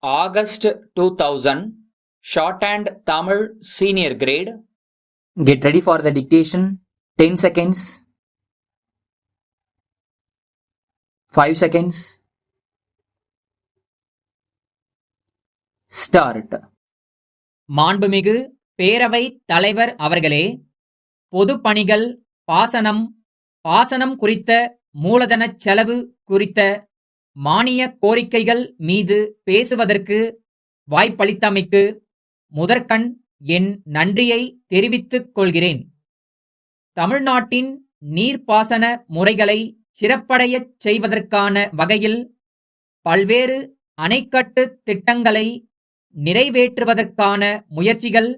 August 2000, Shorthand Tamil Senior Grade. Get ready for the dictation. 10 seconds. 5 seconds. Start. மாண்புமிகு பேரவை தலைவர் அவர்களே, பொதுப்பணிகள், பாசனம் குறித்த மூலதனச் செலவு குறித்த மானிய கோரிக்கைகள் மீது பேசுவதற்கு வாய்ப்பளித்தமைக்கு முதற்கண் என் நன்றியை தெரிவித்துக் கொள்கிறேன். தமிழ்நாட்டின் நீர்ப்பாசன முறைகளை சிறப்படையச் செய்வதற்கான வகையில் பல்வேறு அணைக்கட்டு திட்டங்களை நிறைவேற்றுவதற்கான முயற்சிகள்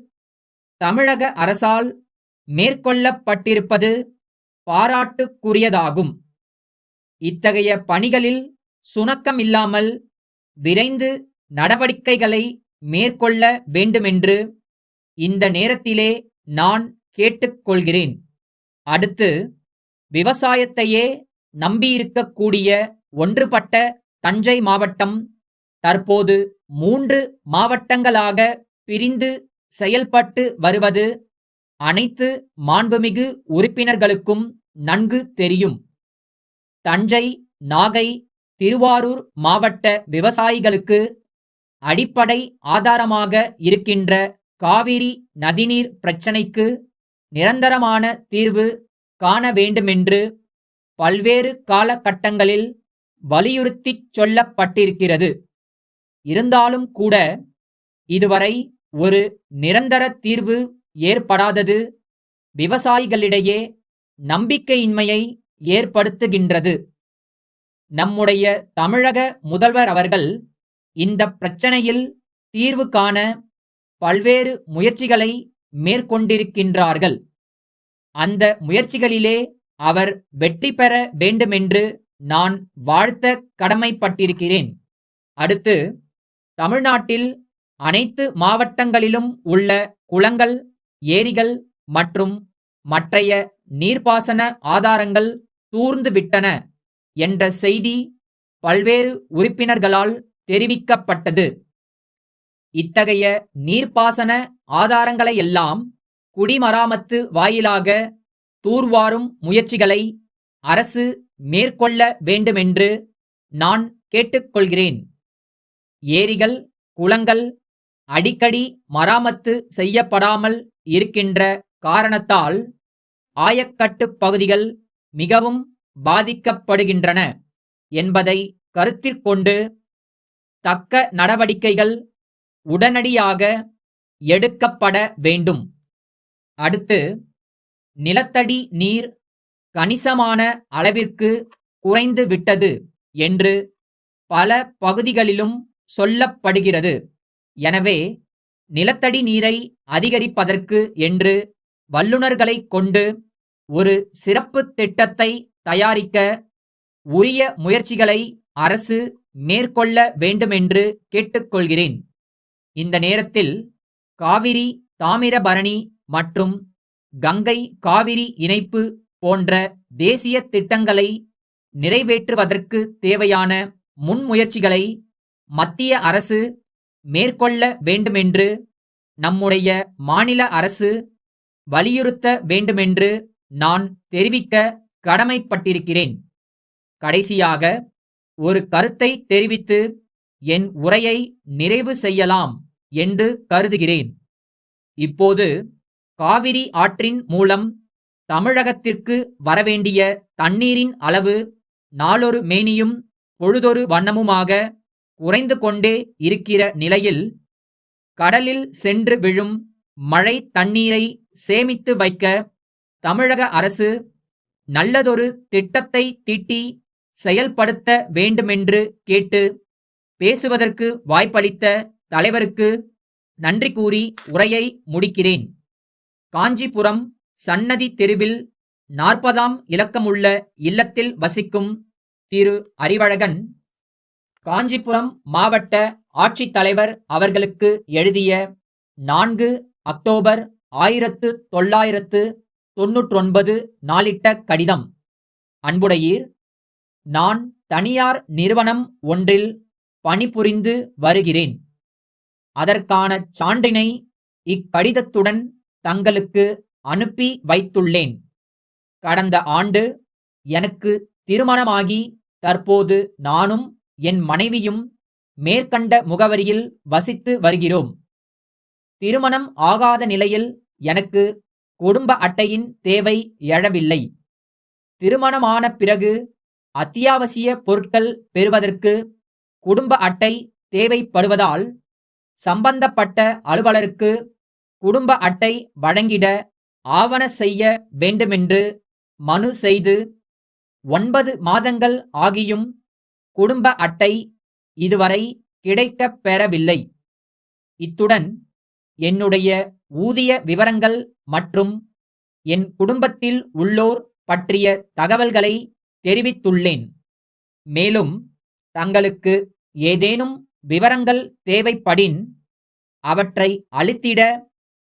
தமிழக அரசால் மேற்கொள்ளப்பட்டிருப்பது பாராட்டுக்குரியதாகும். இத்தகைய பணிகளில் சுணக்கமில்லாமல் விரைந்து நடவடிக்கைகளை மேற்கொள்ள வேண்டுமென்று இந்த நேரத்திலே நான் கேட்டுக்கொள்கிறேன். அடுத்து, விவசாயத்தையே நம்பியிருக்கக்கூடிய ஒன்றுபட்ட தஞ்சை மாவட்டம் தற்போது 3 மாவட்டங்களாக பிரிந்து செயல்பட்டு வருவது அனைத்து மாண்புமிகு உறுப்பினர்களுக்கும் நன்கு தெரியும். தஞ்சை, நாகை, திருவாரூர் மாவட்ட விவசாயிகளுக்கு அடிப்படை ஆதாரமாக இருக்கின்ற காவிரி நதிநீர் பிரச்சினைக்கு நிரந்தரமான தீர்வு காண வேண்டுமென்று பல்வேறு காலகட்டங்களில் வலியுறுத்திச் சொல்லப்பட்டிருக்கிறது. இருந்தாலும் கூட இதுவரை ஒரு நிரந்தர தீர்வு ஏற்படாதது விவசாயிகளிடையே நம்பிக்கையின்மையை ஏற்படுத்துகின்றது. நம்முடைய தமிழக முதல்வர் அவர்கள் இந்த பிரச்சனையில் தீர்வு காண பல்வேறு முயற்சிகளை மேற்கொண்டிருக்கின்றார்கள். அந்த முயற்சிகளிலே அவர் வெற்றி பெற வேண்டுமென்று நான் வாழ்த்த கடமைப்பட்டிருக்கிறேன். அடுத்து, தமிழ்நாட்டில் அனைத்து மாவட்டங்களிலும் உள்ள குளங்கள், ஏரிகள் மற்றும் மற்றைய நீர்ப்பாசன ஆதாரங்கள் தூர்ந்து விட்டன என்ற செய்தி பல்வேறு உறுப்பினர்களால் தெரிவிக்கப்பட்டது. இத்தகைய நீர்ப்பாசன ஆதாரங்களையெல்லாம் குடிமராமத்து வாயிலாக தூர்வாரும் முயற்சிகளை அரசு மேற்கொள்ள வேண்டுமென்று நான் கேட்டுக்கொள்கிறேன். ஏரிகள், குளங்கள் அடிக்கடி மராமத்து செய்யப்படாமல் இருக்கின்ற காரணத்தால் ஆயக்கட்டு பகுதிகள் மிகவும் பாதிக்கப்படுகின்றன என்பதை கருத்திற்கொண்டு தக்க நடவடிக்கைகள் உடனடியாக எடுக்கப்பட வேண்டும். அடுத்து, நிலத்தடி நீர் கணிசமான அளவிற்கு குறைந்து விட்டது என்று பல பகுதிகளிலும் சொல்லப்படுகிறது. எனவே நிலத்தடி நீரை அதிகரிப்பதற்கு என்று வல்லுநர்களை கொண்டு ஒரு சிறப்பு திட்டத்தை தயாரிக்க உரிய முயற்சிகளை அரசு மேற்கொள்ள வேண்டுமென்று கேட்டுக்கொள்கிறேன். இந்த நேரத்தில் காவிரி, தாமிரபரணி மற்றும் கங்கை காவிரி இணைப்பு போன்ற தேசிய திட்டங்களை நிறைவேற்றுவதற்கு தேவையான முன்முயற்சிகளை மத்திய அரசு மேற்கொள்ள வேண்டுமென்று நம்முடைய மாநில அரசு வலியுறுத்த வேண்டுமென்று நான் தெரிவிக்க கடமைப்பட்டிருக்கிறேன். கடைசியாக ஒரு கருத்தை தெரிவித்து என் உரையை நிறைவு செய்யலாம் என்று கருதுகிறேன். இப்போது காவிரி ஆற்றின் மூலம் தமிழகத்திற்கு வரவேண்டிய தண்ணீரின் அளவு நாளொரு மேனியும் பொழுதொரு வண்ணமுமாக குறைந்து கொண்டே இருக்கிற நிலையில் கடலில் சென்று விழும் மழை தண்ணீரை சேமித்து வைக்க தமிழக அரசு நல்லதொரு திட்டத்தை தீட்டி செயல்படுத்த வேண்டுமென்று கேட்டு பேசுவதற்கு வாய்ப்பளித்த தலைவருக்கு நன்றி கூறி உரையை முடிக்கிறேன். காஞ்சிபுரம் சன்னதி தெருவில் 40ஆம் இலக்கமுள்ள இல்லத்தில் வசிக்கும் திரு அறிவழகன் காஞ்சிபுரம் மாவட்ட ஆட்சித்தலைவர் அவர்களுக்கு எழுதிய 4 அக்டோபர் 1999 நாளிட்ட கடிதம். அன்புடையீர், நான் தனியார் நிறுவனம் ஒன்றில் பணிபுரிந்து வருகிறேன். அதற்கான சான்றினை இக்கடிதத்துடன் தங்களுக்கு அனுப்பி வைத்துள்ளேன். கடந்த ஆண்டு எனக்கு திருமணமாகி தற்போது நானும் என் மனைவியும் மேற்கண்ட முகவரியில் வசித்து வருகிறோம். திருமணம் ஆகாத நிலையில் எனக்கு குடும்ப அட்டையின் தேவை எழவில்லை. திருமணமான பிறகு அத்தியாவசிய பொருட்கள் பெறுவதற்கு குடும்ப அட்டை தேவைப்படுவதால் சம்பந்தப்பட்ட அலுவலருக்கு குடும்ப அட்டை வழங்கிட ஆவண செய்ய வேண்டுமென்று மனு செய்து 9 மாதங்கள் ஆகியும் குடும்ப அட்டை இதுவரை கிடைக்கப் பெறவில்லை. இத்துடன் என்னுடைய ஊதிய விவரங்கள் மற்றும் என் குடும்பத்தில் உள்ளோர் பற்றிய தகவல்களை தெரிவித்துள்ளேன். மேலும் தங்களுக்கு ஏதேனும் விவரங்கள் தேவைப்படின் அவற்றை அளித்திட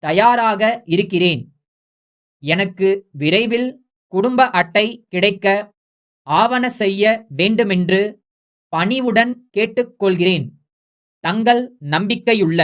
தயாராக இருக்கிறேன். எனக்கு விரைவில் குடும்ப அட்டை கிடைக்க ஆவண செய்ய வேண்டுமென்று பணிவுடன் கேட்டுக்கொள்கிறேன். தங்கள் நம்பிக்கையுள்ள